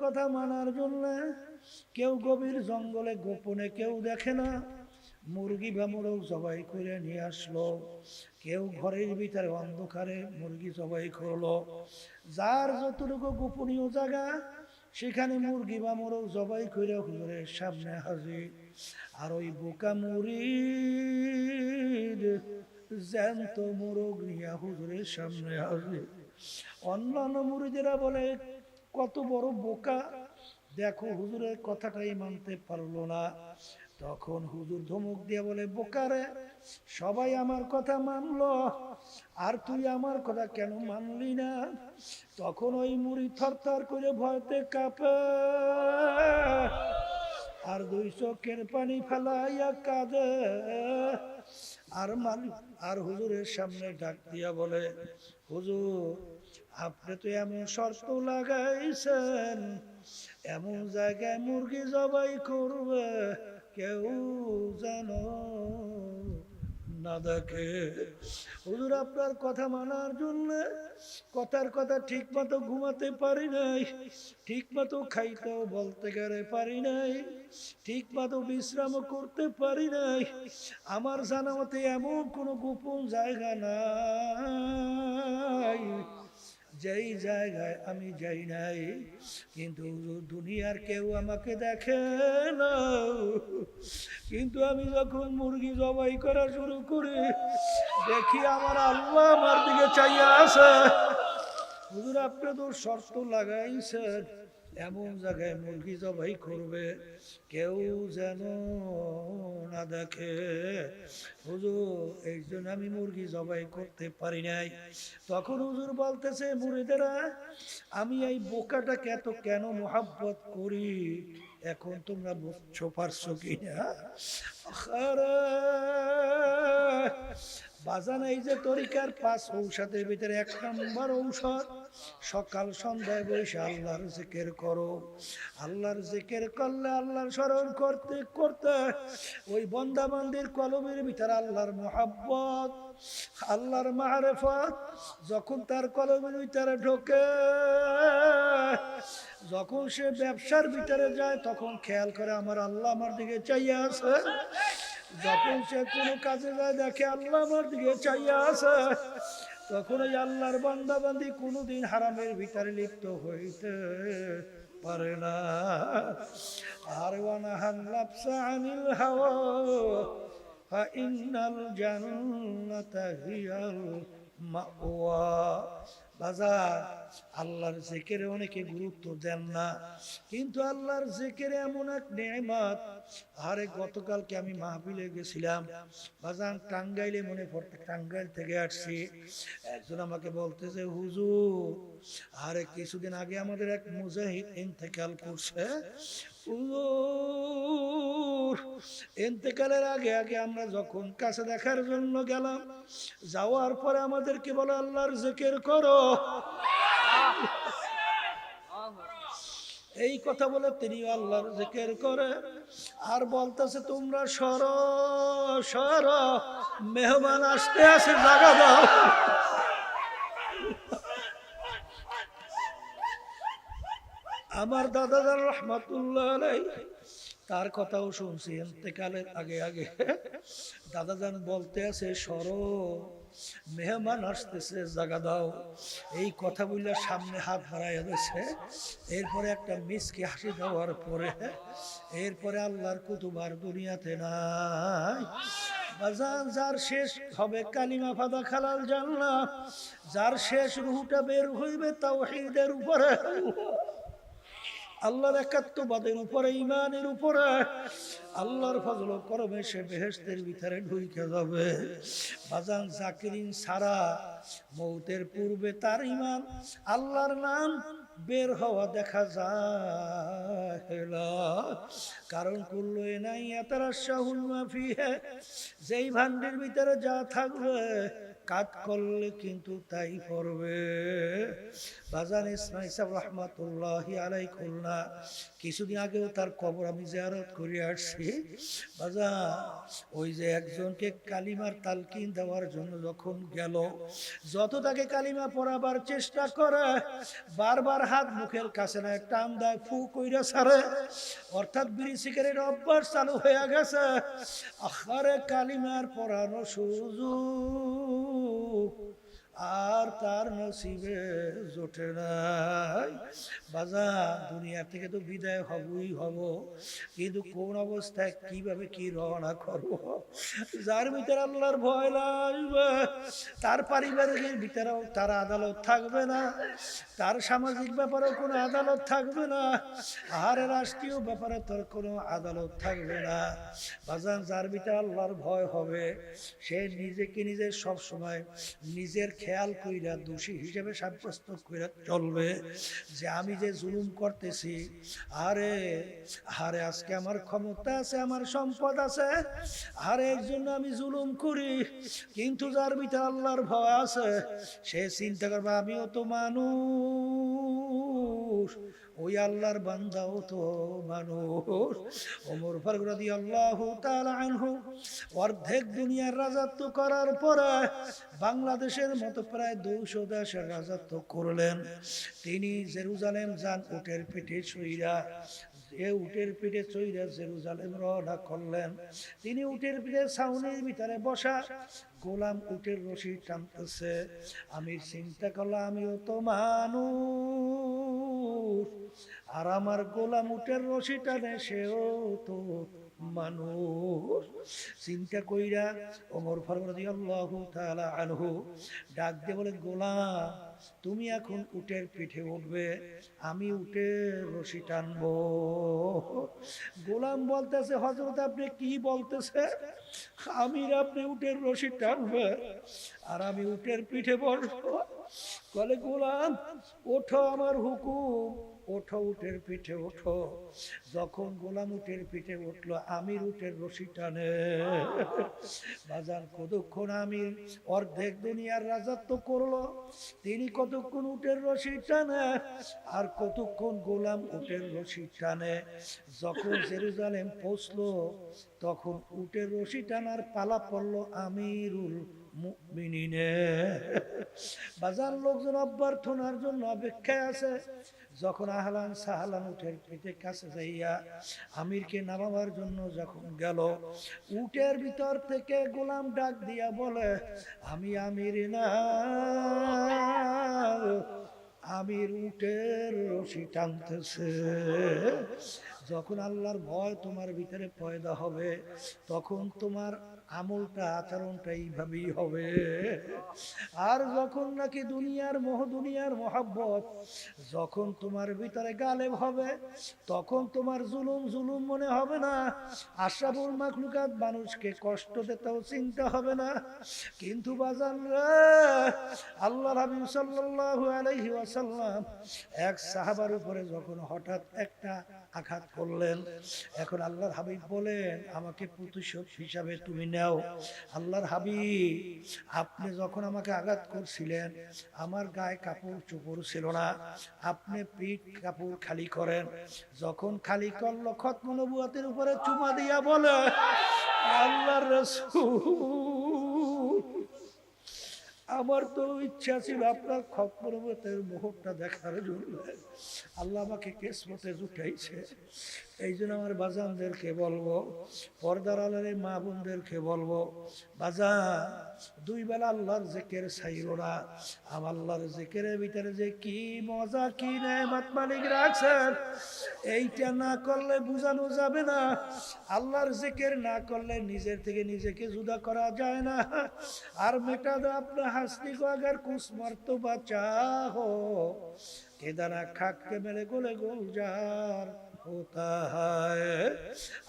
কথা মানার জন্য কেউ গভীর জঙ্গলে গোপনে কেউ দেখে না, মুরগি বা মোরগ জবাই করে নিয়ে আসলো, কেউ ঘরের ভিতরে অন্ধকারে মুরগি জবাই করলো। যার যতটুকু গোপনীয় জায়গা সেখানে মুরগি বা মোরগ জবাই করে হুজুরের সামনে হাজির। আর ওই বোকা মুরিদ জ্যান্ত মোরগ নিয়ে হুজুরের সামনে হাজির। অন্যান্য মুরিদেরা বলে কত বড় বোকা, দেখো হুজুরের কথাটাই মানতে পারলো না। তখন হুজুর ধমক দিয়ে বলে, বোকারে, সবাই আমার কথা মানলো, আর তুই আমার কথা কেন মানলি না? তখন ওই মুড়ি থরথর করে ভয়তে কাঁপে, আর দুই চোখের পানি ফেলাইয়া কাঁদে। আর হুজুরের সামনে ডাক দিয়া বলে, হুজুর, আপনি তো এমন শর্ত লাগাইছেন, এমন জায়গায় মুরগি জবাই করবে কেউ যেন না দেখে। হুজুর, আপনার কথা মানার জন্য কথার কথা ঠিক মতো ঘুমাতে পারি নাই, ঠিক মতো খাইতেও বলতে গেলে পারি নাই, ঠিক মতো বিশ্রাম করতে পারি নাই। আমার জানা মতে এমন কোনো গোপন জায়গা নাই যেই জায়গায় আমি যাই নাই। কিন্তু দুনিয়ার কেউ আমাকে দেখে না, কিন্তু আমি যখন মুরগি জবাই করা শুরু করি দেখি আমার আল্লাহ আমার দিকে চাইয়া আছে। হুজুর, আপনি তো শর্ত লাগাইছেন এমন জায়গায় মুরগি জবাই করবে কেউ যেন না দেখে। হুজুর, এই জন্য আমি মুরগি জবাই করতে পারি নাই। তখন হুজুর বলতেছে, মুরিদেরা, আমি এই বোকাটাকে এত কেন মোহাব্বত করি এখন তোমরা বুঝছো পারছো কিনা? বাজান, এই যে তরিকার 5 ঔষধের ভিতরে 1 নম্বর ঔষধ, সকাল সন্ধ্যায় বসে আল্লাহর জিকির করো। আল্লাহর জিকির করলে, আল্লাহর স্মরণ করতে করতে ওই বান্দা বান্দির কলবের ভিতরে আল্লাহর মোহাব্বত, আল্লাহর মারিফত যখন তার কলবের ভিতরে ঢোকে, যখন সে ব্যবসার ভিতরে যায় তখন খেয়াল করে আমার আল্লাহ আমার দিকে চাইয়া আছে। যখন সে কোনো কাজে যায় দেখে আল্লাহ আমার দিকে চাইয়া আছে। তখন ওই আল্লাহর বান্দা বান্দি কোনোদিন হারামের ভিতরে লিপ্ত হইতে পারে না। আর ওয়ানাহান নাফসা আনিল হাওয়া ফাইন্নাল জান্নাতা হিয়াল মাওয়া। বাজার, আল্লাহর জিকিরে অনেকে গুরুত্ব দেন না, কিন্তু আল্লাহর জিকিরে এমন এক নেয়ামত। আরে গতকালকে আমি মাহফিলে গেছিলাম বাজান, টাঙ্গাইলে, মনে পড়তে টাঙ্গাইল থেকে আসছি। একজন আমাকে বলতেছে, হুজুর, আরে কিছুদিন আগে আমাদের এক মুজাহিদ ইন্তেকাল করছে। হুজুর, ইন্তেকালের আগে আগে আমরা যখন কাছে দেখার জন্য গেলাম, যাওয়ার পরে আমাদেরকে বলে আল্লাহর জিকির করো। এই কথা বলে তিনি আল্লাহর জিকির করে আর বলতেছে, তোমরা সরো সরো, মেহমান আসতে আসে, জায়গা দাও। আমার দাদাজান রহমাতুল্লাহ আলাইহি, তার কথাও শুনছি ইন্তেকালের আগে আগে। দাদাজান বলতে আছে, সরো, মেহমান আসতেছে, জায়গা দাও। এই কথা বললে সামনে হাত বাড়াইয়া দিয়েছে। এরপরে একটা মিসকে হাসি দেওয়ার পরে এরপরে আল্লাহর কুতুবার দুনিয়াতে নাই। বাজান, যার শেষ হবে কালিমা ফাদা খালাল জান্নাত, যার শেষ রুহটা বের হইবে তাওহীদের উপরে, আল্লাহর একাত্মবাদের উপরে, ঈমানের উপরে, আল্লাহর ফজল ও করমে সে বেহেশতের ভিতরে ঢুকে যাবে। বাজান, জাকিরিন সারা মৌতের পূর্বে তার ঈমান, আল্লাহর নাম বের হওয়া দেখা যায় না। কারণ কুল্লু ইনাইয়া তারাশাহুল মা ফিহি, যেই ভান্ডের ভিতরে যা থাকবে কাজ করলে কিন্তু তাই করবে। বাজান ইসমাইল সাহেব রহমাতুল্লাহি আলাইহি খুলনা, কিছুদিন আগেও তার কবর আমি জিয়ারত করে আসছি। বাজান ওই যে একজনকে কালিমার তালকিন দেওয়ার জন্য যখন গেল, যত তাকে কালিমা পড়াবার চেষ্টা করে, বারবার হাত মুখের কাছে না টান দেয়, ফু কইরা ছাড়ে, অর্থাৎ বিড়ি সিগারেট অভ্যাস চালু হয়ে গেছে। আখারে কালিমার পড়ানো সুযোগ আর তার নসিবে জোটে নাই। বাজার দুনিয়া থেকে তো বিদায় হবই হব, কিন্তু কোন অবস্থায় কিভাবে কি রওনা করব। যার ভিতরে আল্লাহর ভয় লাগবে, তার পারিবারিকের ভিতরেও তার আদালত থাকবে না, তার সামাজিক ব্যাপারেও কোনো আদালত থাকবে না, আর রাষ্ট্রীয় ব্যাপারে তোর কোনো আদালত থাকবে না। বাজান যার ভিতরে আল্লাহর ভয় হবে, সে নিজেকে নিজে সব সময় নিজের খেয়াল কইরা দোষী হিসেবে সাব্যস্ত কইরা চলবে, যে আমি যে জুলুম করতেছি, আরে আরে আজকে আমার ক্ষমতা আছে, আমার সম্পদ আছে, আরে এর জন্য আমি জুলুম করি। কিন্তু যার ভিতরে আল্লাহর ভয় আছে, সে চিন্তা করবে আমিও তো মানুষ, ওই আল্লাহর বান্দাও তো মানুষ। ওমর ফারুক রাদিয়াল্লাহু তাআলা আনহু অর্ধেক দুনিয়ার রাজত্ব করার পরে বাংলাদেশের মতো প্রায় 200 দেশের রাজত্ব করলেন। তিনি জেরুজালেম যান উটের পিঠে চইরা, উটের পিঠে চইরা জেরুজালেম রওনা করলেন। তিনি উটের পিঠে ছাউনির ভিতরে বসা, গোলাম উটের রশি টানতেছে। আমির চিন্তা করলাম আমিও তো মানুষ, আর আমার গোলাম উটের রশি টানে, সেও তো মানুষ। চিন্তা কইরা ওমর ফারুক রাদিয়াল্লাহু তাআলা আনহু ডাক দিয়ে বলে, গোলাম তুমি এখন উটের পিঠে উঠবে, আমি উটের রশি টানবো। গোলাম বলতেছে, হযরত আপনি কি বলতেছে? আমির আপনি উটের রশি টানবে আর আমি উটের পিঠে বসবো? বলে, গোলাম ওঠো, আমার হুকুম, ওঠো, উটের পিঠে ওঠো। যখন গোলাম উটের পিঠে উঠলো, আমির উটের রশি টানে। বাজার কতক্ষণ আমির অর্ধেক দুনিয়ার রাজত্ব করলো, তিনি কতক্ষণ উটের রশি টানে, আর কতক্ষণ গোলাম উটের রশি টানে। যখন জেরুজালেম পৌঁছলো, তখন উটের রশি টানার পালা পড়লো আমিরুল মুমিনিনে। বাজার লোকজন অভ্যর্থনার জন্য অপেক্ষায় আছে। যখন আহলান সাহলান উটের পিঠে কাছে যাইয়া আমিরকে নামাবার জন্য যখন গেল, উটের ভিতর থেকে গোলাম ডাক দিয়া বলে, আমি আমির না, আমির উটের রশি টানতেছে। যখন আল্লাহর ভয় তোমার ভিতরে পয়দা হবে, তখন তোমার আমলটা আচরণটা এইভাবেই হবে। আর যখন নাকি দুনিয়ার মোহ, দুনিয়ার মহাব্বত যখন তোমার ভিতরে গালেব হবে, তখন তোমার জুলুম জুলুম মনে হবে না। আশরাফুল মাখলুকাত মানুষকে কষ্ট দিতেও চিন্তা হবে না। কিন্তু বাজান রে, আল্লাহর হাবিব সাল্লাল্লাহু আলাইহি ওয়াসাল্লাম এক সাহাবার উপরে যখন হঠাৎ একটা আঘাত করলেন, এখন আল্লাহর হাবিব বলেন, আমাকে প্রতিশোধ হিসাবে তুমি নাও। আল্লাহর হাবিব, আপনি যখন আমাকে আঘাত করছিলেন, আমার গায়ে কাপড় চোপড় ছিল না, আপনি পিঠ কাপড় খালি করেন। যখন খালি করলো, খতম নবুয়তের উপরে চুমা দিয়া বলে, আল্লাহর রাসূল, আমার তো ইচ্ছা ছিল আপনার খতম নবুয়তের মুহূর্তটা দেখার জন্য, আল্লাহ আমাকে কিসমতে জুটাইছে। এই জন্য আমার বাজানদেরকে বলবো, পর্দার আড়ালের মা বোনদেরকে বলবো, বাজান দুই বেলা আল্লাহর জিকির ছাইরো না। আমার আল্লাহর জিকিরের ভিতরে যে কি মজা, কি নেয়ামত মালিক রাখছেন, এইটা না করলে বোঝানো যাবে না। আল্লাহর জিকির না করলে নিজের থেকে নিজেকে জুদা করা যায় না। আর মেটা দো আপনার হাসনি কো আগার কুছ মর্তবা চাহো, কেদারা খাক কে মেরে গোলে গোলজার होता है।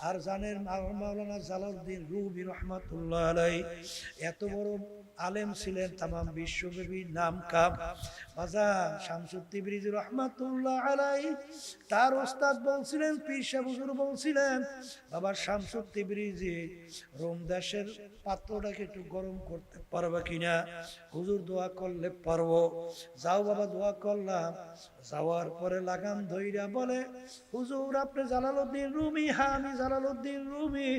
আর জানেন মাওলানা জালালউদ্দিন রুমি রহমাতুল্লাহ আলাইহি এত বড় আলেম ছিলেন, তামাম বিশ্বব্যাপী নাম কাম। বাজান শামসুদ তিবরিজি রহমাতুল্লাহ আলাইহি তার ওস্তাদ বলছিলেন, পীর সাহেব হুজুর বলছিলেন, বাবা শামসুদ তিবরিজি রোম দেশের পাত্রটাকে একটু গরম করতে পারবে কিনা? হুজুর দোয়া করলে পারবো। যাও বাবা, দোয়া করলাম। যাওয়ার পরে লাগাম ধইরা বলে, হুজুর আপনি জালালউদ্দিন রুমি? হ্যাঁ আমি জালালউদ্দিন রুমি।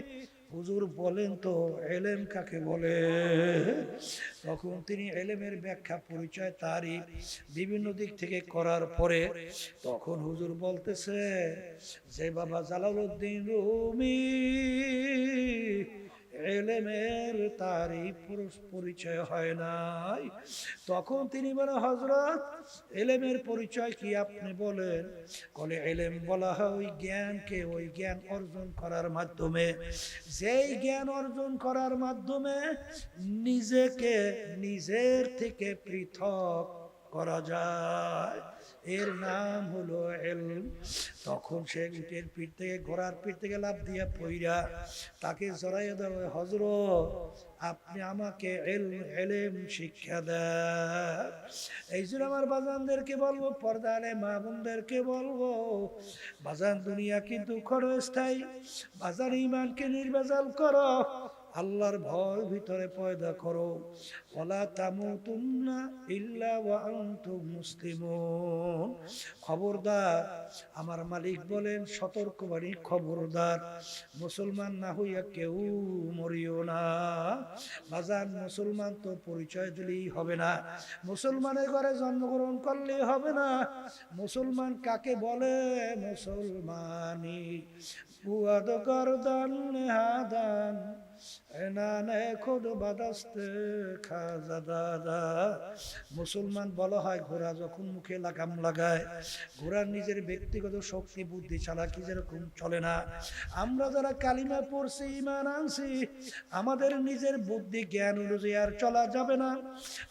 হুজুর বলেন তো এলেম কাকে বলে? তখন তিনি এলেমের ব্যাখ্যা, পরিচয়, তারিফ বিভিন্ন দিক থেকে করার পরে তখন হুজুর বলতেছে যে বাবা জালালউদ্দিন রুমি এলেমের তারিফ পরিচয় হয় নাই। তখন তিনি বলে, হযরত এলেমের পরিচয় কি আপনি বলেন? বলে এলেম বলা হয় ওই জ্ঞানকে, ওই জ্ঞান অর্জন করার মাধ্যমে, যেই জ্ঞান অর্জন করার মাধ্যমে নিজেকে নিজের থেকে পৃথক করা যায়, এর নাম হলো ইলম। তখন সে উটের পিঠ থেকে, ঘোড়ার পিঠ থেকে লাফ দিয়া পইরা তাকে জড়াইয়া দেওয়া, হযরত আপনি আমাকে ইলম শিক্ষা দেন। এই জন্য আমার বাজানদেরকে বলবো, পর্দা আলে মা বোনদেরকে বলবো, বাজান দুনিয়া কিন্তু ক্ষণস্থায়ী। বাজান ঈমানকে নির্ভেজাল করো, আল্লাহর ভয় ভিতরে পয়দা করো। ওয়ালা তামুতুন্না ইল্লা ওয়া আনতুম মুসলিমুন। খবরদার, আমার মালিক বলেন সতর্কবাণী, খবরদার, মুসলমান না হইয়া কেউ মরিও না। বাজান মুসলমান তো পরিচয় দিলেই হবে না, মুসলমানের ঘরে জন্মগ্রহণ করলেই হবে না। মুসলমান কাকে বলে? মুসলমানি বুয়াদ গরদান হাদান এনানে খুদ বাদাস্তে খাজা দাদা। মুসলমান বলা হয় ঘোড়া যখন মুখে লাগাম লাগায়, ঘোড়ার নিজের ব্যক্তিগত শক্তি বুদ্ধি চালাকি যেরকম চলে না। আমরা যারা কালিমা পড়ছি, ঈমান আনছি, আমাদের নিজের বুদ্ধি জ্ঞান অনুযায়ী আর চলা যাবে না।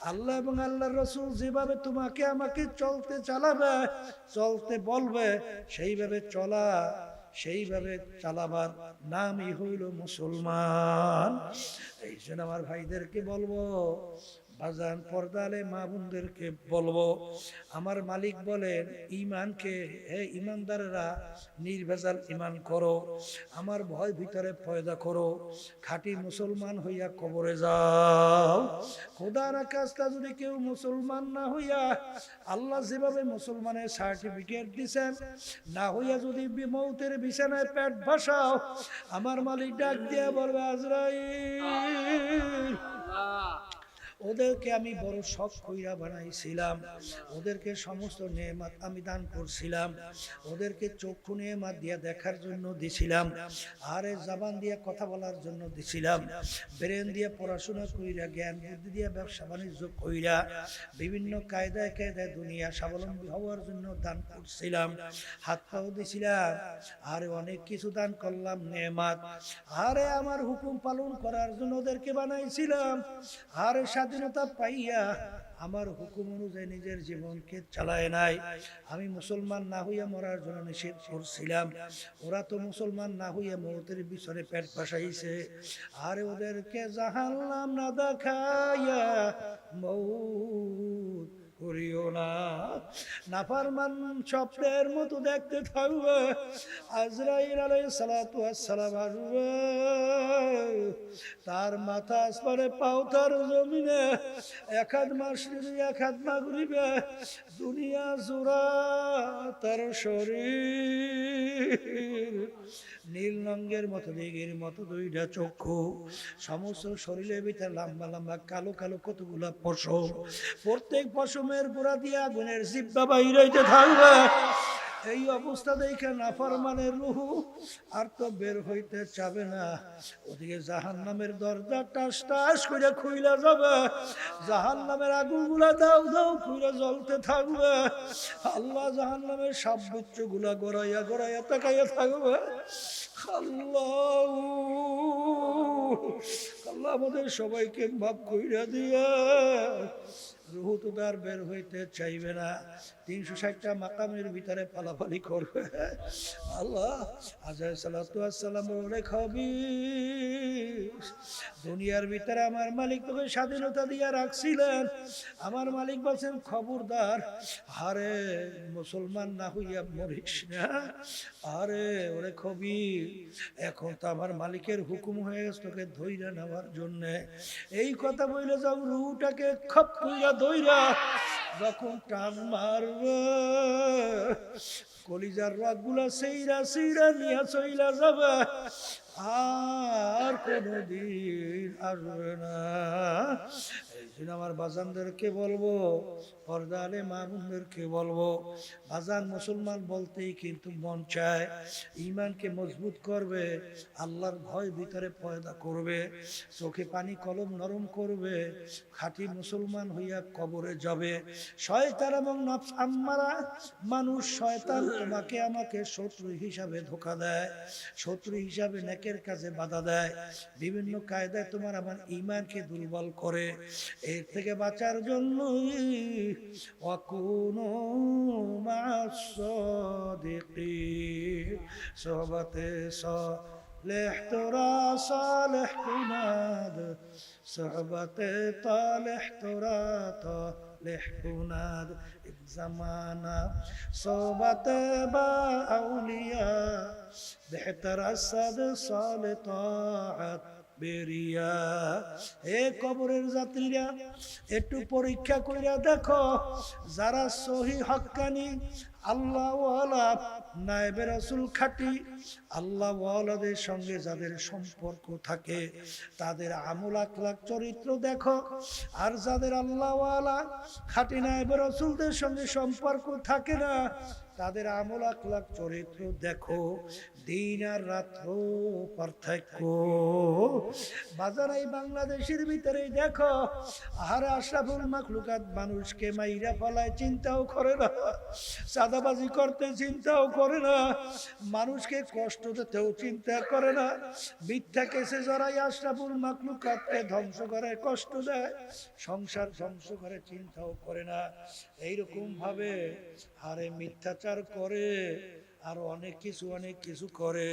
আল্লাহ এবং আল্লাহর রাসূল যেভাবে তোমাকে আমাকে চলতে চালাবে, চলতে বলবে, সেইভাবে চলা, সেইভাবে চালাবার নামই হইল মুসলমান। এই জন্য আমার ভাইদেরকে বলবো, বাজান পর্দালে মা বোনদেরকে বলবো, আমার মালিক বলেন ঈমানকে, হে ঈমানদারেরা নির্ভেজাল ঈমান করো, আমার ভয় ভিতরে পয়দা করো, খাঁটি মুসলমান হইয়া কবরে যাও। খোদার আকাশটা যদি কেউ মুসলমান না হইয়া, আল্লাহ যেভাবে মুসলমানের সার্টিফিকেট দিছেন, না হইয়া যদি মৌতের বিছানায় পেট ভাসাও, আমার মালিক ডাক দিয়া বলবে, আজরাইল ওদেরকে আমি বড় শখ কইরা বানাইছিলাম, ওদেরকে সমস্ত নেয়ামত আমি দান করছিলাম, ওদেরকে চক্ষু নেয়ামত দিয়া দেখার জন্য দিছিলাম, আরে জবান দিয়া কথা বলার জন্য দিছিলাম, ব্রেন দিয়া পড়াশোনা কইরা, জ্ঞান বুদ্ধি দিয়া ব্যবসা বাণিজ্য কইরা, বিভিন্ন কায়দায় কায়দায় দুনিয়া স্বাবলম্বী হওয়ার জন্য দান করছিলাম, হাত পাও দিছিলাম, আরে অনেক কিছু দান করলাম নেয়ামত। আরে আমার হুকুম পালন করার জন্য ওদেরকে বানাইছিলাম, আরে স্বাধীনতা পাইয়া আমার হুকুম অনুযায়ী নিজের জীবনকে চালায় নাই। আমি মুসলমান না হইয়া মরার জন্য নিষেধ করছিলাম, ওরা তো মুসলমান না হইয়া মৌতের পিছনে পেট ভাসাইছে। আরে ওদেরকে জাহান্নাম না দেখাইয়া মৌত করিও না। নাফরমান স্বপ্নের মতো দেখতে থাকবে, আজরাইল আলাইহিস সালাতু ওয়াস সালাম আসবে, তার মাথা আসমানে, পাও তার জমিনে, এক হাত মাশরিকে এক হাত মাগরিবে, দুনিয়া জুড়া তার শরীর, নীল রঙের মতো, দিঘির মতো দুইটা চক্ষু, সমস্ত শরীরের ভিতরে লম্বা লম্বা কালো কালো কতগুলা পশম, প্রত্যেক পশমের গোড়া দিয়ে আগুনের জিহ্বা বাইর হইতে থাকবে। এই অবস্থা দেখে নাফরমানের রূহ আর তো বের হইতে চাবে না। ওদিকে জাহান্নামের দরজা টাস টাস করে খুইলা যাবে, জাহান্নামের আগুনগুলা দাউ দাউ করে জ্বলতে থাকবে। আল্লাহ জাহান্নামের সাপ বিচ্ছুগুলা গড়াইয়া গড়াইয়া তাকাইয়া থাকবে। আল্লাহ আল্লাহ আমাদের সবাইকে মাফ কইরা দিয়া রুহু তো তার বের হইতে চাইবে না, 360টা মাকামের ভিতরে পালাপালি করবে। আল্লাহ আজরাইল সালাতু ওয়াসসালাম বলে, খবিস, দুনিয়ার ভিতরে আমার মালিক তোকে স্বাধীনতা দিয়ে রাখছিলেন, আমার মালিক বলছেন খবরদার, আরে মুসলমান না হইয়া মরিস না। আরে ওরে খবির, এখন তো আমার মালিকের হুকুম হয়ে গেছে তোকে ধইরা নেওয়ার জন্য। এই কথা বলে যাও, রুটাকে খপ কইরা ধইরা যখন টান মারবে, কলিজার রাগগুলা সেইরা সেইরা নিয়ে চইলা যাবে, আর কোনদিন আসবে না। এই জন্য আমার বাজানদেরকে বলবো, পর্দা আলে মা বোনদেরকে বলবো, বাজান মুসলমান বলতেই কিন্তু মন চায়, ইমানকে মজবুত করবে, আল্লাহর ভয় ভিতরে পয়দা করবে, চোখে পানি কলম নরম করবে, খাঁটি মুসলমান হইয়া কবরে যাবে। শয়তান এবং নফস আম্মারা, মানুষ শয়তান তোমাকে আমাকে শত্রু হিসাবে ধোঁকা দেয়, শত্রু হিসাবে নেকের কাজে বাধা দেয়, বিভিন্ন কায়দায় তোমার আমার ঈমানকে দুর্বল করে। এর থেকে বাঁচার জন্য ওয়াকুনু মা'আস সাদিকিন, সোহবতে সালেহ তোরা সালেহ কুনাদ, সোহবতে তালেহ তোরা তালেহ কুনাদ, এক জামানা সোহবতে বা আউলিয়া বেহতর আসদ সালে তাআত বেরিয়া। হে কবরের যাত্রীরা, একটু পরীক্ষা কইরা দেখো, যারা সহি হক্কানি আল্লাহ ওয়ালা নায়েবে রাসূল খাঁটি আল্লাহ ওয়ালাদের সঙ্গে যাদের সম্পর্ক থাকে, তাদের আমল আখলাক চরিত্র দেখো। আর যাদের আল্লাহ ওয়ালা খাঁটি নায়েবে রাসূলদের সঙ্গে সম্পর্ক থাকে না, তাদের আমল আখলাক চরিত্র দেখো। দিন আর রাত্র পার্থক্য। বাজার এই বাংলাদেশের ভিতরেই দেখো, আর আশরাফুল মাখলুকাত মানুষকে মাইরা ফলায় চিন্তাও করে না, চাঁদাবাজি করতে চিন্তাও করে না, মানুষকে কষ্ট দিতেও চিন্তা করে না, মিথ্যা কেসে জড়াই আশরাফুল মাখলুকাতকে ধ্বংস করে, কষ্ট দেয়, সংসার ধ্বংস করে, চিন্তাও করে না। এইরকম ভাবে আরে মিথ্যাচার করে, আর অনেক কিছু করে।